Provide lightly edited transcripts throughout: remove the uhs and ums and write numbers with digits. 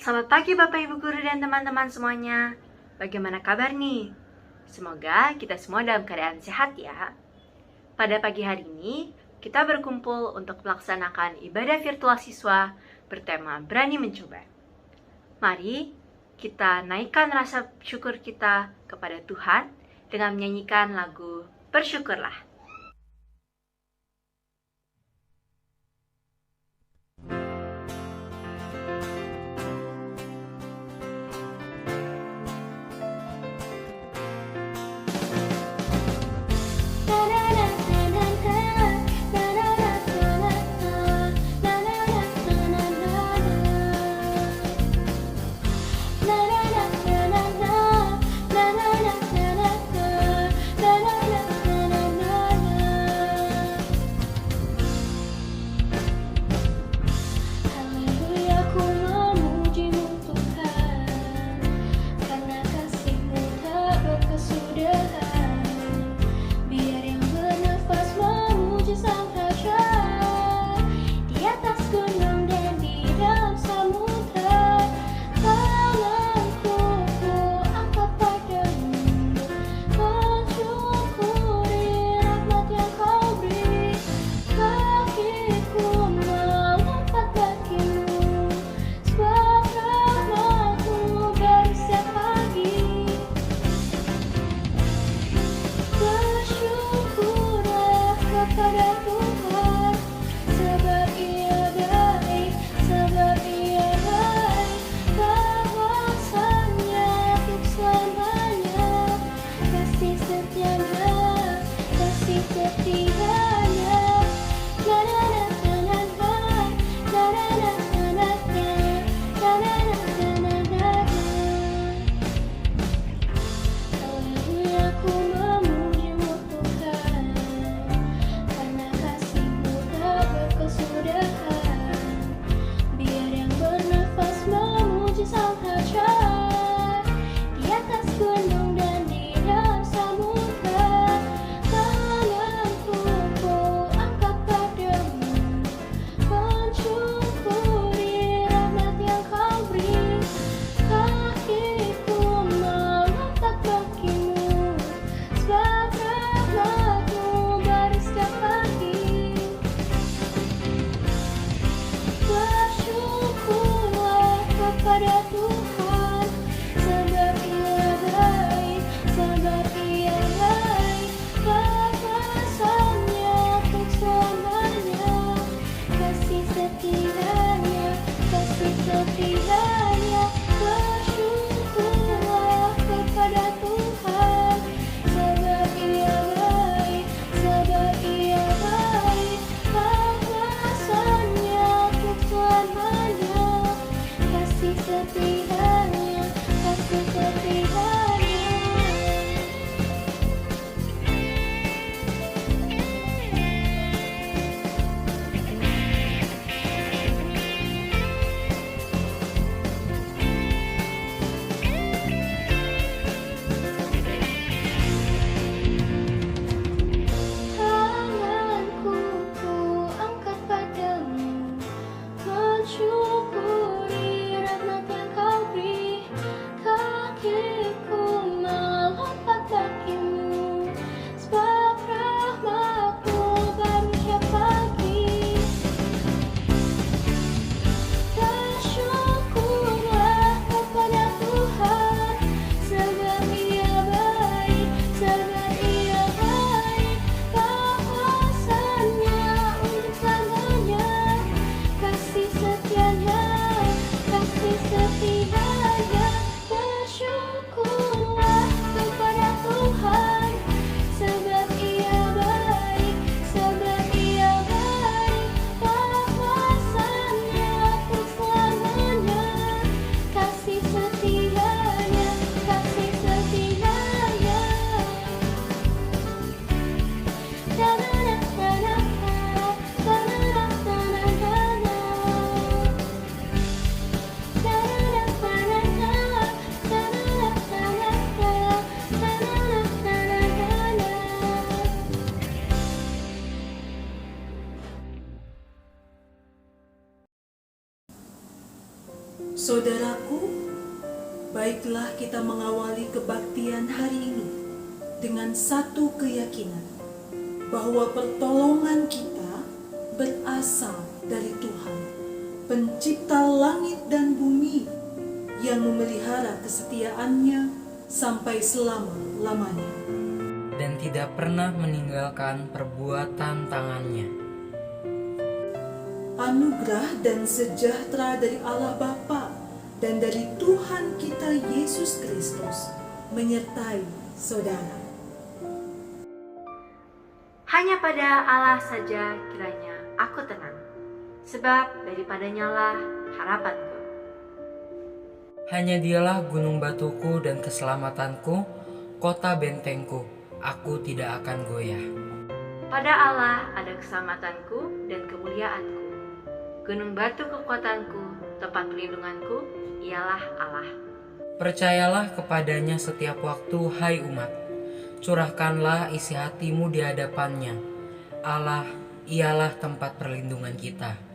Selamat pagi Bapak Ibu Guru dan teman-teman semuanya. Bagaimana kabar nih? Semoga kita semua dalam keadaan sehat ya. Pada pagi hari ini, kita berkumpul untuk melaksanakan ibadah virtual siswa bertema berani mencoba. Mari kita naikkan rasa syukur kita kepada Tuhan dengan menyanyikan lagu Bersyukurlah. Syukuri rahmat yang Kau Saudaraku, baiklah kita mengawali kebaktian hari ini dengan satu keyakinan bahwa pertolongan kita berasal dari Tuhan, Pencipta langit dan bumi, yang memelihara kesetiaannya sampai selama-lamanya dan tidak pernah meninggalkan perbuatan tangannya. Anugerah dan sejahtera dari Allah Bapa dan dari Tuhan kita Yesus Kristus menyertai saudara. Hanya pada Allah saja kiranya aku tenang, sebab daripadanya lah harapanku. Hanya dialah gunung batuku dan keselamatanku, kota bentengku, aku tidak akan goyah. Pada Allah ada keselamatanku dan kemuliaanku. Gunung batu kekuatanku, tempat perlindunganku, ialah Allah. Percayalah kepadanya setiap waktu, hai umat. Curahkanlah isi hatimu di hadapannya. Allah, ialah tempat perlindungan kita.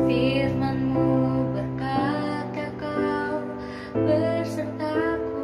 Firman-Mu berkata Kau bersertaku,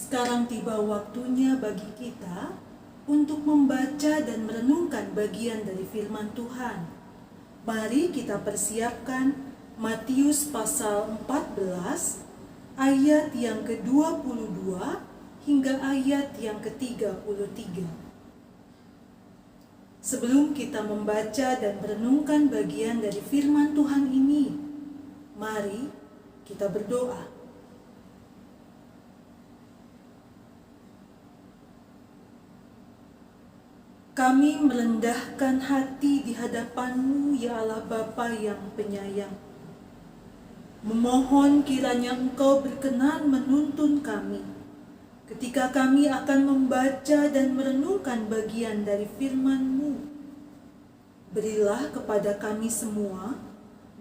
Sekarang tiba waktunya bagi kita untuk membaca dan merenungkan bagian dari firman Tuhan. Mari kita persiapkan Matius pasal 14 ayat yang ke-22 hingga ayat yang ke-33. Sebelum kita membaca dan merenungkan bagian dari firman Tuhan ini, mari kita berdoa. Kami merendahkan hati di hadapan-Mu, ya Allah Bapa yang penyayang. Memohon kiranya Engkau berkenan menuntun kami ketika kami akan membaca dan merenungkan bagian dari firman-Mu. Berilah kepada kami semua,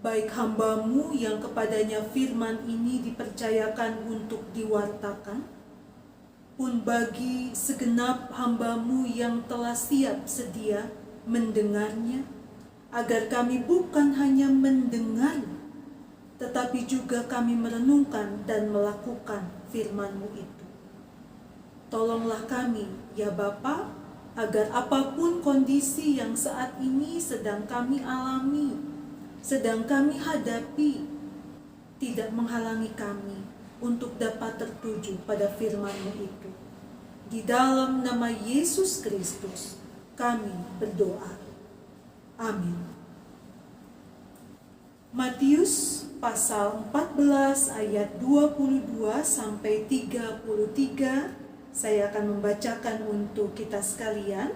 baik hamba-Mu yang kepadanya firman ini dipercayakan untuk diwartakan, pun bagi segenap hamba-Mu yang telah siap sedia mendengarnya, agar kami bukan hanya mendengar, tetapi juga kami merenungkan dan melakukan firman-Mu itu. Tolonglah kami, ya Bapa, agar apapun kondisi yang saat ini sedang kami alami, sedang kami hadapi, tidak menghalangi kami untuk dapat tertuju pada firman-Mu itu. Di dalam nama Yesus Kristus, kami berdoa. Amin. Matius pasal 14 ayat 22 sampai 33, saya akan membacakan untuk kita sekalian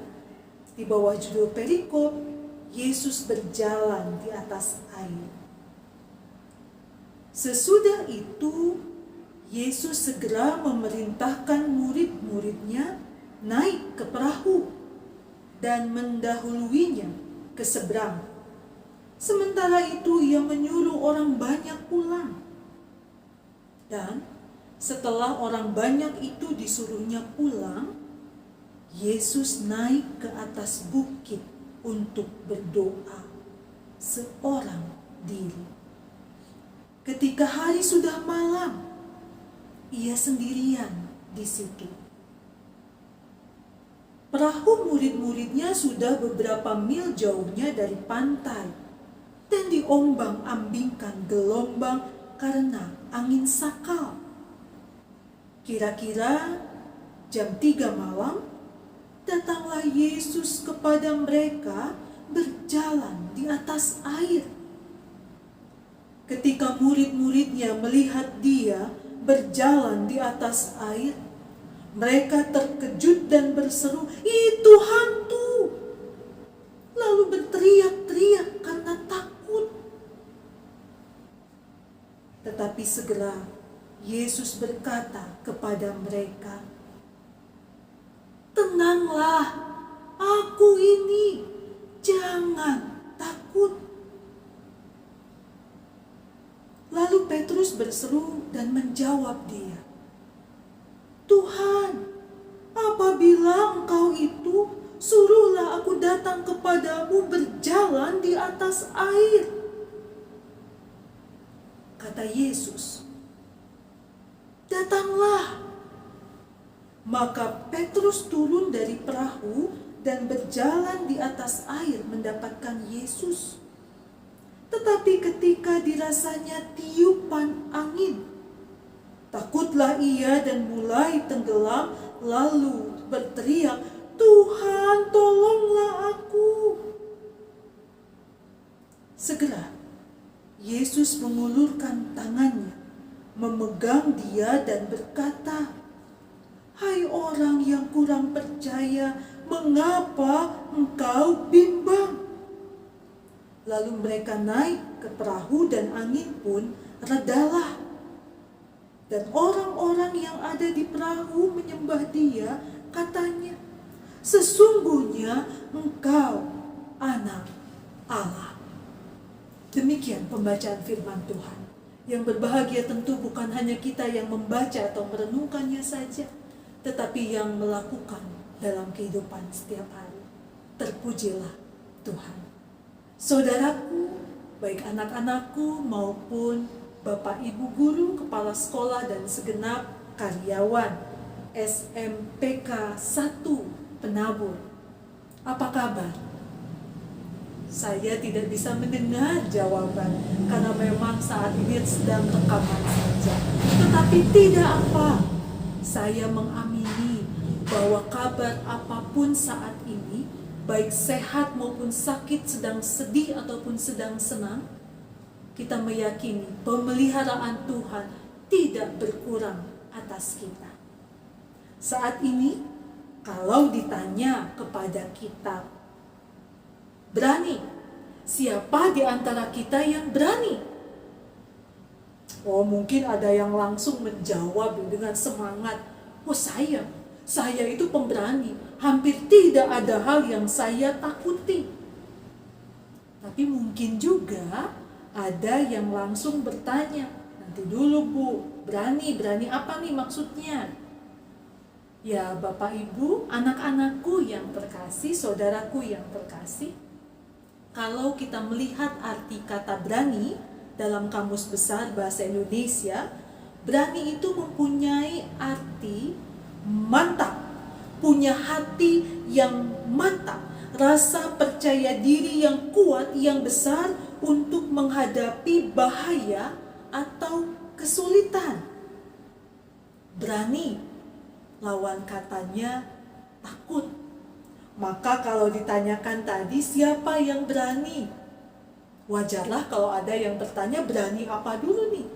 di bawah judul perikop, Yesus berjalan di atas air. Sesudah itu, Yesus segera memerintahkan murid-muridnya naik ke perahu dan mendahuluinya ke seberang. Sementara itu ia menyuruh orang banyak pulang. Dan setelah orang banyak itu disuruhnya pulang, Yesus naik ke atas bukit untuk berdoa seorang diri. Ketika hari sudah malam, ia sendirian di situ. Perahu murid-muridnya sudah beberapa mil jauhnya dari pantai dan diombang-ambingkan gelombang karena angin sakal. Kira-kira jam 3 malam, datanglah Yesus kepada mereka berjalan di atas air. Ketika murid-muridnya melihat dia berjalan di atas air, mereka terkejut dan berseru, "Itu hantu!" Lalu berteriak-teriak karena takut. Tetapi segera Yesus berkata kepada mereka, "Tenanglah, aku ini, jangan takut." Lalu Petrus berseru dan menjawab dia, "Tuhan, apabila Engkau itu, suruhlah aku datang kepadamu berjalan di atas air." Kata Yesus, "Datanglah." Maka Petrus turun dari perahu dan berjalan di atas air mendapatkan Yesus. Tetapi ketika dirasanya tiupan angin, takutlah ia dan mulai tenggelam, lalu berteriak, "Tuhan, tolonglah aku." Segera Yesus mengulurkan tangannya, memegang dia dan berkata, "Hai orang yang kurang percaya, mengapa engkau bimbang?" Lalu mereka naik ke perahu dan angin pun redalah. Dan orang-orang yang ada di perahu menyembah dia, katanya, "Sesungguhnya engkau anak Allah." Demikian pembacaan firman Tuhan. Yang berbahagia tentu bukan hanya kita yang membaca atau merenungkannya saja, tetapi yang melakukan dalam kehidupan setiap hari. Terpujilah Tuhan. Saudaraku, baik anak-anakku maupun Bapak Ibu guru, kepala sekolah dan segenap karyawan SMPK 1 Penabur. Apa kabar? Saya tidak bisa mendengar jawaban karena memang saat ini sedang rekaman saja. Tetapi tidak apa. Saya mengamini bahwa kabar apapun saat ini, baik sehat maupun sakit, sedang sedih ataupun sedang senang, kita meyakini pemeliharaan Tuhan tidak berkurang atas kita. Saat ini, kalau ditanya kepada kita, berani, siapa di antara kita yang berani? Oh, mungkin ada yang langsung menjawab dengan semangat, oh saya itu pemberani, hampir tidak ada hal yang saya takuti. Tapi mungkin juga ada yang langsung bertanya, nanti dulu Bu, berani apa nih maksudnya? Ya Bapak Ibu, anak-anakku yang terkasih, saudaraku yang terkasih, kalau kita melihat arti kata berani dalam Kamus Besar Bahasa Indonesia, berani itu mempunyai arti mantap, punya hati yang mantap, rasa percaya diri yang kuat, yang besar untuk menghadapi bahaya atau kesulitan. Berani, lawan katanya takut. Maka kalau ditanyakan tadi siapa yang berani? Wajarlah kalau ada yang bertanya berani apa dulu nih?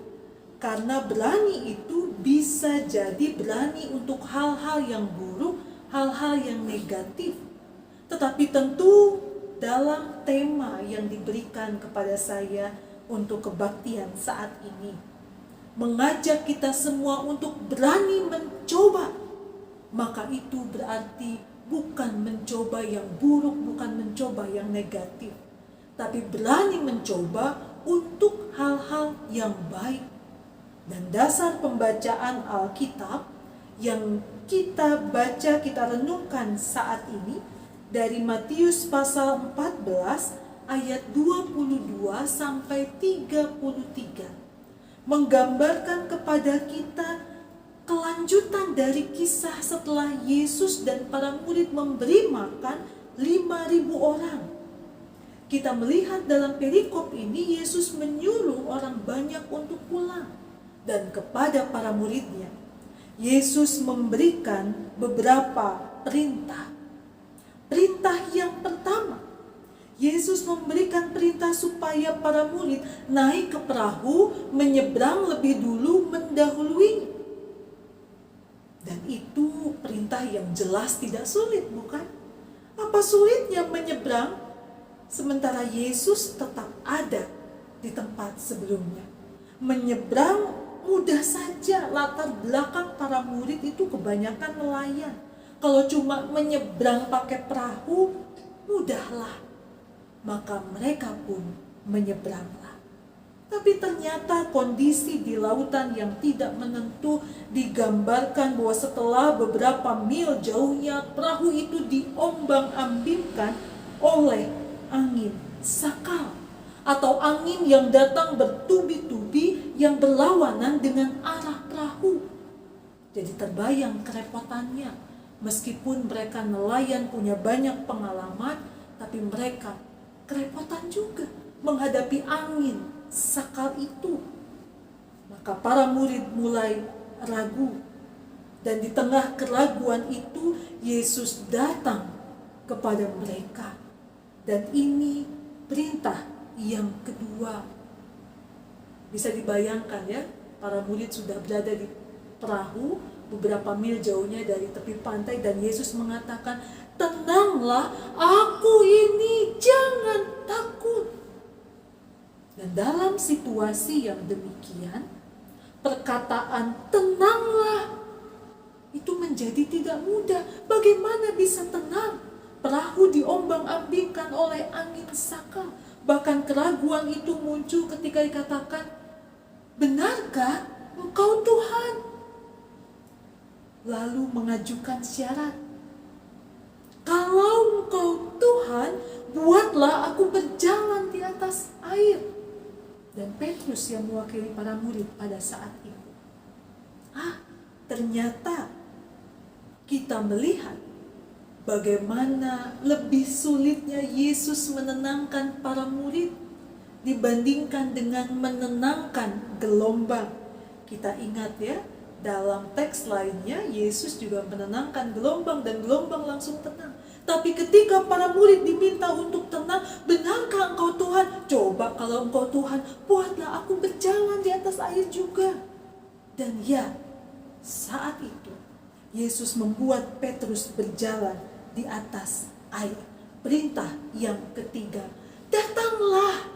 Karena berani itu bisa jadi berani untuk hal-hal yang buruk, hal-hal yang negatif. Tetapi tentu dalam tema yang diberikan kepada saya untuk kebaktian saat ini, mengajak kita semua untuk berani mencoba. Maka itu berarti bukan mencoba yang buruk, bukan mencoba yang negatif, tapi berani mencoba untuk hal-hal yang baik. Dan dasar pembacaan Alkitab yang kita baca, kita renungkan saat ini dari Matius pasal 14 ayat 22 sampai 33, menggambarkan kepada kita kelanjutan dari kisah setelah Yesus dan para murid memberi makan 5.000 orang. Kita melihat dalam perikop ini Yesus menyuruh orang banyak untuk pulang. Dan kepada para muridnya, Yesus memberikan beberapa perintah. Perintah yang pertama, Yesus memberikan perintah supaya para murid naik ke perahu, menyeberang lebih dulu, mendahuluinya. Dan itu perintah yang jelas tidak sulit, bukan? Apa sulitnya menyeberang sementara Yesus tetap ada di tempat sebelumnya? Menyeberang mudah saja, latar belakang para murid itu kebanyakan nelayan. Kalau cuma menyeberang pakai perahu, mudahlah. Maka mereka pun menyeberanglah. Tapi ternyata kondisi di lautan yang tidak menentu digambarkan bahwa setelah beberapa mil jauhnya, perahu itu diombang-ambingkan oleh angin sakal, atau angin yang datang bertubi-tubi yang berlawanan dengan arah perahu. Jadi terbayang kerepotannya. Meskipun mereka nelayan punya banyak pengalaman, tapi mereka kerepotan juga menghadapi angin sakal itu. Maka para murid mulai ragu. Dan di tengah keraguan itu, Yesus datang kepada mereka. Dan ini perintah yang kedua. Bisa dibayangkan ya, para murid sudah berada di perahu beberapa mil jauhnya dari tepi pantai, dan Yesus mengatakan, tenanglah, aku ini, jangan takut. Dan dalam situasi yang demikian, perkataan tenanglah itu menjadi tidak mudah. Bagaimana bisa tenang? Perahu diombang-ambingkan oleh angin sakal. Bahkan keraguan itu muncul ketika dikatakan, benarkah Engkau Tuhan? Lalu mengajukan syarat, kalau Engkau Tuhan, buatlah aku berjalan di atas air. Dan Petrus yang mewakili para murid pada saat itu, ternyata kita melihat bagaimana lebih sulitnya Yesus menenangkan para murid dibandingkan dengan menenangkan gelombang. Kita ingat ya, dalam teks lainnya Yesus juga menenangkan gelombang dan gelombang langsung tenang. Tapi ketika para murid diminta untuk tenang, benarkah engkau Tuhan? Coba kalau engkau Tuhan, buatlah aku berjalan di atas air juga. Dan ya, saat itu Yesus membuat Petrus berjalan di atas air. Perintah yang ketiga, datanglah.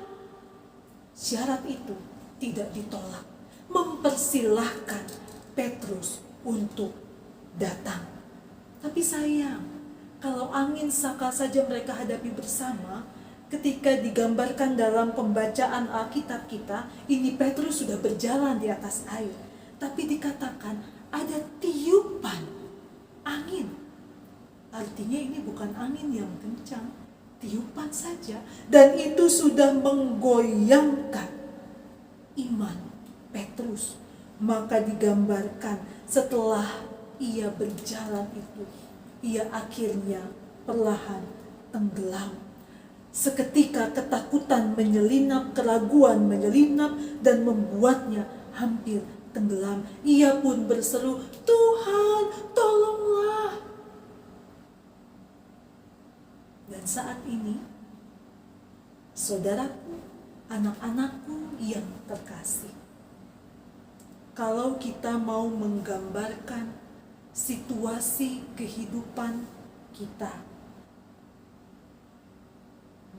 Syarat itu tidak ditolak, mempersilahkan Petrus untuk datang. Tapi sayang, kalau angin saka saja mereka hadapi bersama, ketika digambarkan dalam pembacaan Alkitab kita, ini Petrus sudah berjalan di atas air. Tapi dikatakan ada tiupan angin. Artinya ini bukan angin yang kencang, tiupan saja, dan itu sudah menggoyangkan iman Petrus. Maka digambarkan setelah ia berjalan itu, ia akhirnya perlahan tenggelam. Seketika ketakutan menyelinap, keraguan menyelinap dan membuatnya hampir tenggelam. Ia pun berseru, "Tuhan, tolonglah." Dan saat ini, saudaraku, anak-anakku yang terkasih, kalau kita mau menggambarkan situasi kehidupan kita,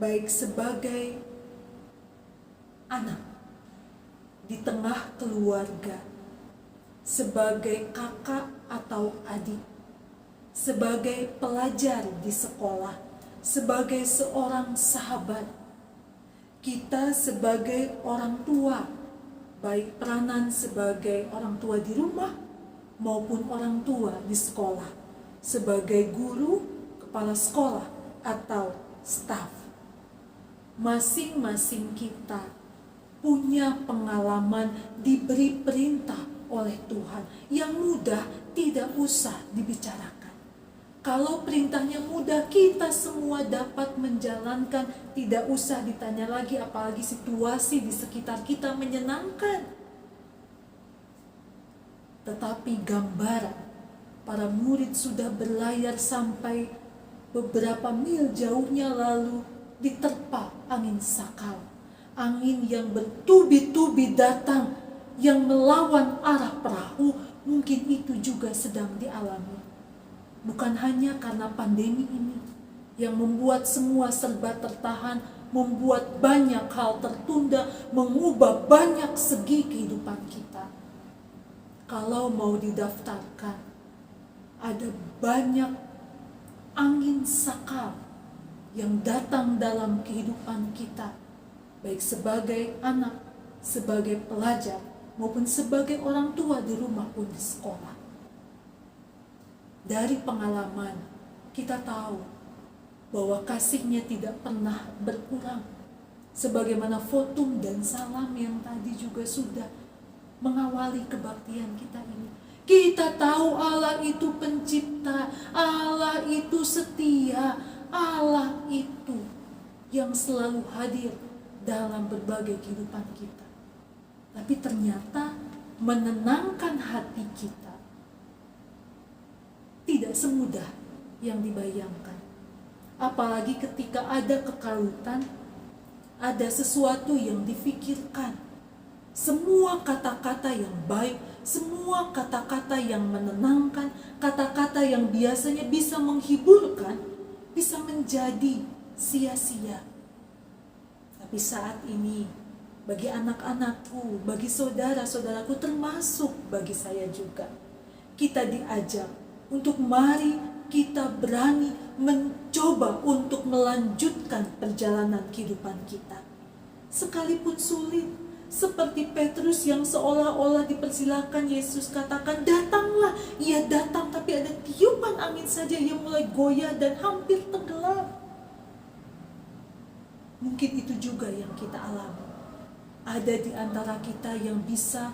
baik sebagai anak di tengah keluarga, sebagai kakak atau adik, sebagai pelajar di sekolah, sebagai seorang sahabat, kita sebagai orang tua, baik peranan sebagai orang tua di rumah maupun orang tua di sekolah, sebagai guru, kepala sekolah, atau staf. Masing-masing kita punya pengalaman diberi perintah oleh Tuhan yang mudah tidak usah dibicarakan. Kalau perintahnya mudah, kita semua dapat menjalankan, tidak usah ditanya lagi, apalagi situasi di sekitar kita menyenangkan. Tetapi gambaran para murid sudah berlayar sampai beberapa mil jauhnya, lalu diterpa angin sakal. Angin yang bertubi-tubi datang, yang melawan arah perahu, mungkin itu juga sedang dialami. Bukan hanya karena pandemi ini yang membuat semua serba tertahan, membuat banyak hal tertunda, mengubah banyak segi kehidupan kita. Kalau mau didaftarkan, ada banyak angin sakal yang datang dalam kehidupan kita, baik sebagai anak, sebagai pelajar, maupun sebagai orang tua di rumah pun di sekolah. Dari pengalaman, kita tahu bahwa kasih-Nya tidak pernah berkurang. Sebagaimana Fotum dan Salam yang tadi juga sudah mengawali kebaktian kita ini. Kita tahu Allah itu pencipta, Allah itu setia, Allah itu yang selalu hadir dalam berbagai kehidupan kita. Tapi ternyata menenangkan hati kita tidak semudah yang dibayangkan. Apalagi ketika ada kekalutan, ada sesuatu yang difikirkan. Semua kata-kata yang baik, semua kata-kata yang menenangkan, kata-kata yang biasanya bisa menghiburkan, bisa menjadi sia-sia. Tapi saat ini, bagi anak-anakku, bagi saudara-saudaraku, termasuk bagi saya juga, kita diajak untuk mari kita berani mencoba untuk melanjutkan perjalanan kehidupan kita. Sekalipun sulit, seperti Petrus yang seolah-olah dipersilakan, Yesus katakan, "Datanglah." Ia datang, tapi ada tiupan angin saja yang mulai goyah dan hampir tenggelam. Mungkin itu juga yang kita alami. Ada di antara kita yang bisa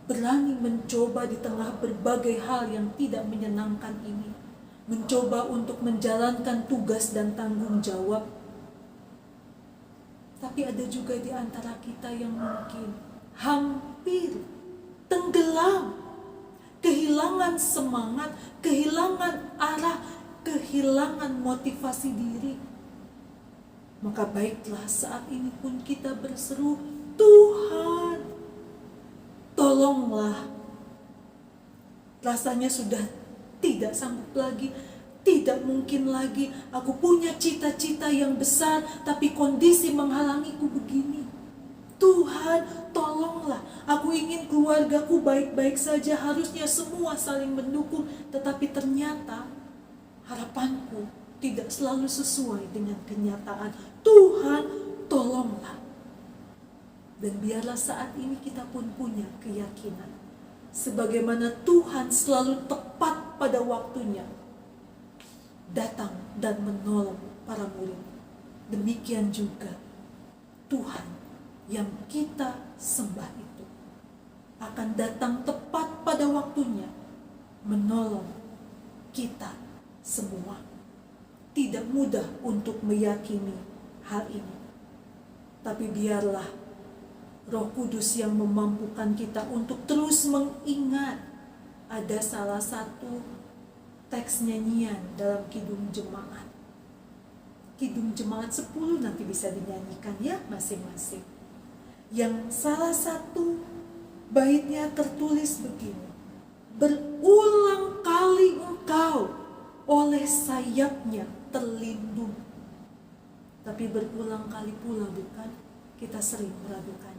berani mencoba di tengah berbagai hal yang tidak menyenangkan ini, mencoba untuk menjalankan tugas dan tanggung jawab. Tapi ada juga di antara kita yang mungkin hampir tenggelam, kehilangan semangat, kehilangan arah, kehilangan motivasi diri. Maka baiklah saat ini pun kita berseru, Tuhan, tolonglah. Rasanya sudah tidak sanggup lagi, tidak mungkin lagi. Aku punya cita-cita yang besar, tapi kondisi menghalangiku begini. Tuhan, tolonglah. Aku ingin keluargaku baik-baik saja, harusnya semua saling mendukung. Tetapi ternyata harapanku tidak selalu sesuai dengan kenyataan. Tuhan, tolonglah. Dan biarlah saat ini kita pun punya keyakinan, sebagaimana Tuhan selalu tepat pada waktunya datang dan menolong para murid. Demikian juga Tuhan yang kita sembah itu akan datang tepat pada waktunya menolong kita semua. Tidak mudah untuk meyakini hal ini, tapi biarlah Roh Kudus yang memampukan kita untuk terus mengingat. Ada salah satu teks nyanyian dalam Kidung Jemaat. Kidung Jemaat 10 nanti bisa dinyanyikan ya masing-masing. Yang salah satu baitnya tertulis begini. Berulang kali engkau oleh sayapnya terlindung. Tapi berulang kali pula bukan? Kita sering meragukannya.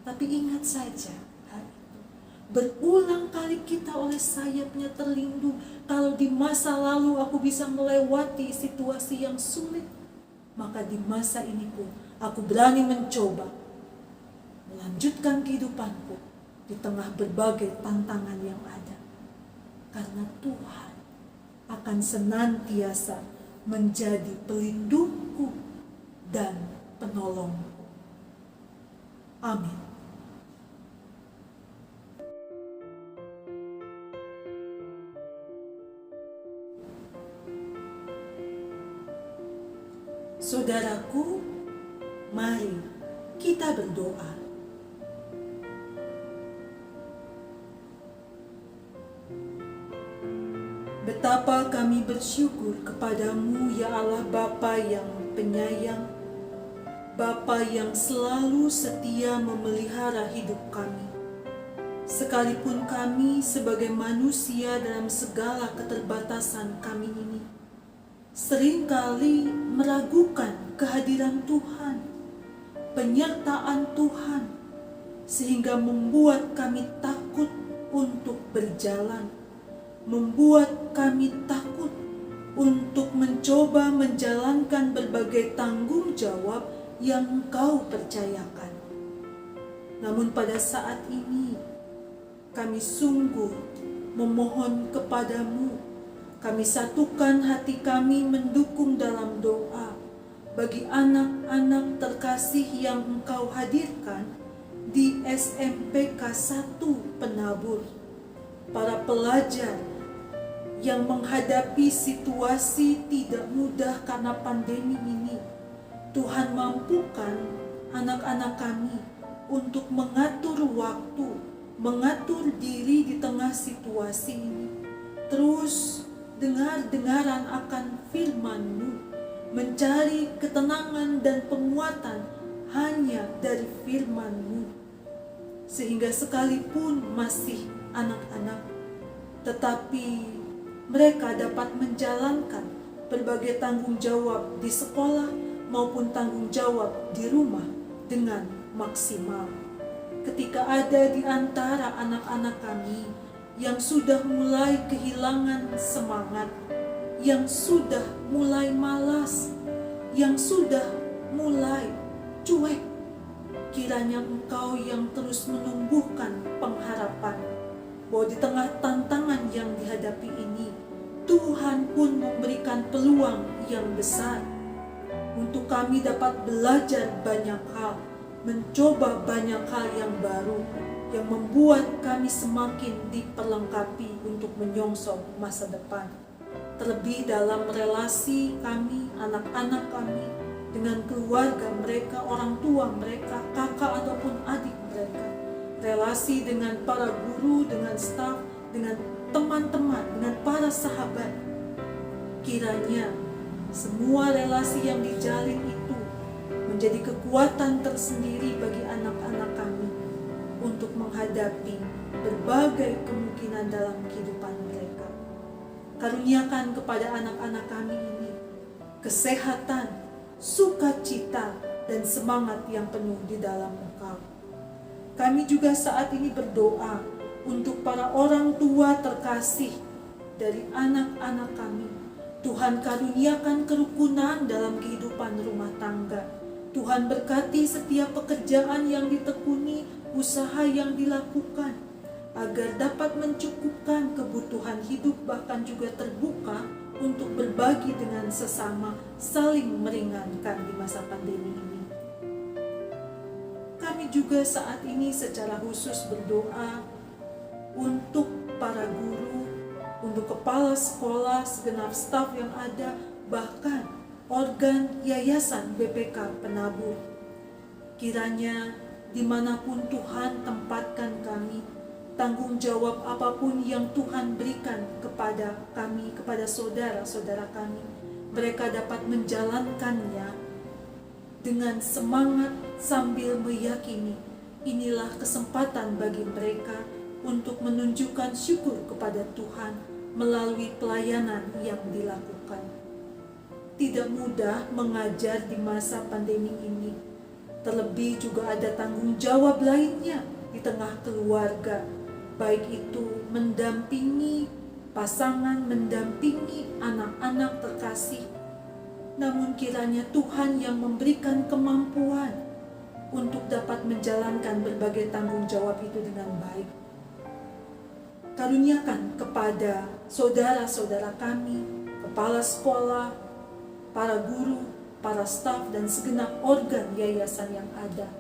Tapi ingat saja hal itu. Berulang kali kita oleh sayapnya terlindung. Kalau di masa lalu aku bisa melewati situasi yang sulit, maka di masa ini pun aku berani mencoba melanjutkan kehidupanku di tengah berbagai tantangan yang ada. Karena Tuhan akan senantiasa menjadi pelindungku dan penolongku. Amin. Saudaraku, mari kita berdoa. Betapa kami bersyukur kepadamu ya Allah Bapa yang penyayang, Bapa yang selalu setia memelihara hidup kami. Sekalipun kami sebagai manusia dalam segala keterbatasan kami ini, seringkali meragukan kehadiran Tuhan, penyertaan Tuhan, sehingga membuat kami takut untuk berjalan, membuat kami takut untuk mencoba menjalankan berbagai tanggung jawab yang Engkau percayakan. Namun pada saat ini, kami sungguh memohon kepadamu. Kami satukan hati kami mendukung dalam doa bagi anak-anak terkasih yang Engkau hadirkan di SMPK 1 Penabur. Para pelajar yang menghadapi situasi tidak mudah karena pandemi ini. Tuhan mampukan anak-anak kami untuk mengatur waktu, mengatur diri di tengah situasi ini. Terus dengar-dengaran akan firman-Mu, mencari ketenangan dan penguatan hanya dari firman-Mu. Sehingga sekalipun masih anak-anak, tetapi mereka dapat menjalankan berbagai tanggung jawab di sekolah maupun tanggung jawab di rumah dengan maksimal. Ketika ada di antara anak-anak kami yang sudah mulai kehilangan semangat, yang sudah mulai malas, yang sudah mulai cuek, kiranya Engkau yang terus menumbuhkan pengharapan bahwa di tengah tantangan yang dihadapi ini, Tuhan pun memberikan peluang yang besar untuk kami dapat belajar banyak hal, mencoba banyak hal yang baru, yang membuat kami semakin diperlengkapi untuk menyongsong masa depan. Terlebih dalam relasi kami, anak-anak kami, dengan keluarga mereka, orang tua mereka, kakak ataupun adik mereka. Relasi dengan para guru, dengan staf, dengan teman-teman, dengan para sahabat. Kiranya semua relasi yang dijalin itu menjadi kekuatan tersendiri bagi anak-anak kami untuk menghadapi berbagai kemungkinan dalam kehidupan mereka. Karuniakan kepada anak-anak kami ini kesehatan, sukacita, dan semangat yang penuh di dalam Engkau. Kami juga saat ini berdoa untuk para orang tua terkasih dari anak-anak kami. Tuhan karuniakan kerukunan dalam kehidupan rumah tangga. Tuhan berkati setiap pekerjaan yang ditekuni, usaha yang dilakukan, agar dapat mencukupkan kebutuhan hidup, bahkan juga terbuka untuk berbagi dengan sesama, saling meringankan di masa pandemi ini. Kami juga saat ini secara khusus berdoa untuk para guru, untuk kepala sekolah, segenap staf yang ada, bahkan organ yayasan BPK penabur. Kiranya dimanapun Tuhan tempatkan kami, tanggung jawab apapun yang Tuhan berikan kepada kami, kepada saudara-saudara kami, mereka dapat menjalankannya dengan semangat sambil meyakini inilah kesempatan bagi mereka untuk menunjukkan syukur kepada Tuhan melalui pelayanan yang dilakukan. Tidak mudah mengajar di masa pandemi ini, terlebih juga ada tanggung jawab lainnya di tengah keluarga, baik itu mendampingi pasangan, mendampingi anak-anak terkasih. Namun kiranya Tuhan yang memberikan kemampuan untuk dapat menjalankan berbagai tanggung jawab itu dengan baik. Karuniakan kepada saudara-saudara kami, kepala sekolah, para guru, para staf, dan segenap organ yayasan yang ada,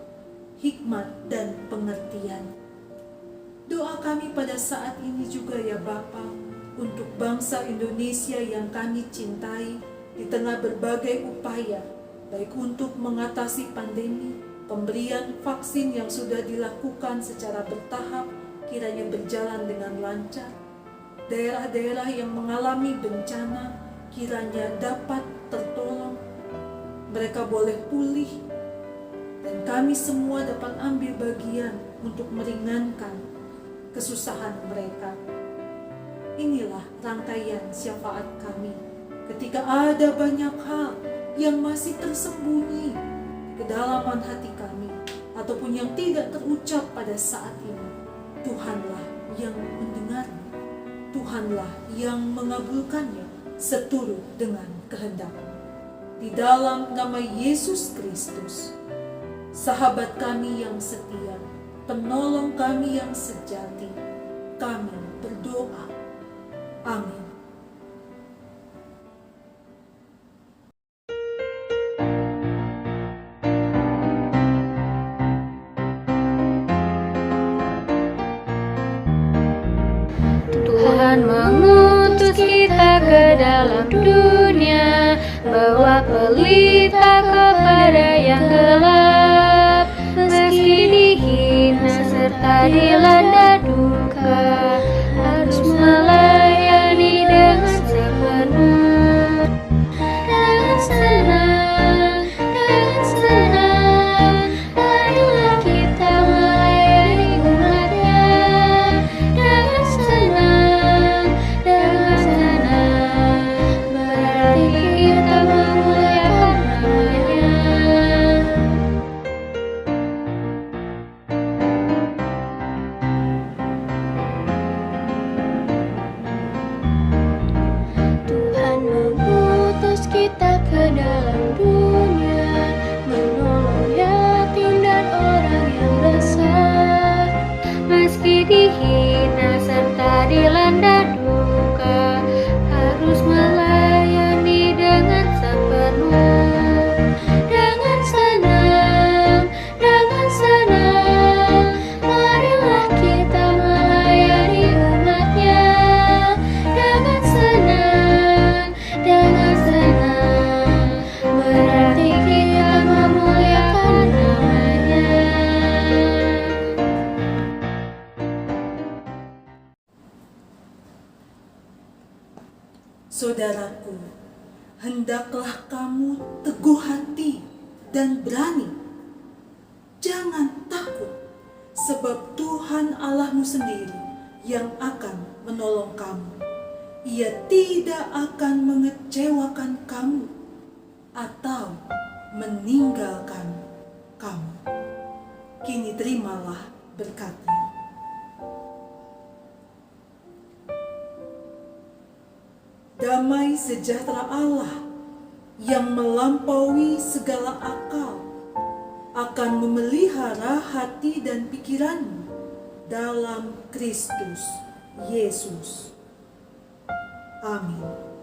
hikmat dan pengertian. Doa kami pada saat ini juga ya Bapa, untuk bangsa Indonesia yang kami cintai di tengah berbagai upaya, baik untuk mengatasi pandemi, pemberian vaksin yang sudah dilakukan secara bertahap, kiranya berjalan dengan lancar. Daerah-daerah yang mengalami bencana kiranya dapat tertolong, mereka boleh pulih, dan kami semua dapat ambil bagian untuk meringankan kesusahan mereka. Inilah rangkaian syafaat kami ketika ada banyak hal yang masih tersembunyi di kedalaman hati kami ataupun yang tidak terucap pada saat ini. Tuhanlah yang mendengar, Tuhanlah yang mengabulkannya seturut dengan kehendak. Di dalam nama Yesus Kristus, sahabat kami yang setia, penolong kami yang sejati, kami berdoa. Amin. Tuhan mengutus kita ke dalam dunia, bawa pelita kepada yang gelap. Meski dihina serta dilanda duka, harus melayani dengan sepenuh. Dengan senang, marilah kita melayani umatnya. Dengan senang, berarti kita memuliakan namanya. Tuhan mengutus kita ke dalam dunia, menolong yatim dan orang yang resah. Meski dihina serta dilanda duka, harus melayani dengan sepenuh. Dengan senang, marilah Saudaraku, hendaklah kamu teguh hati dan berani. Jangan takut, sebab Tuhan Allahmu sendiri yang akan menolong kamu. Ia tidak akan mengecewakan kamu atau meninggalkan kamu. Kini terimalah berkat-Nya. Damai sejahtera Allah yang melampaui segala akal akan memelihara hati dan pikiranmu dalam Kristus Yesus. Amin.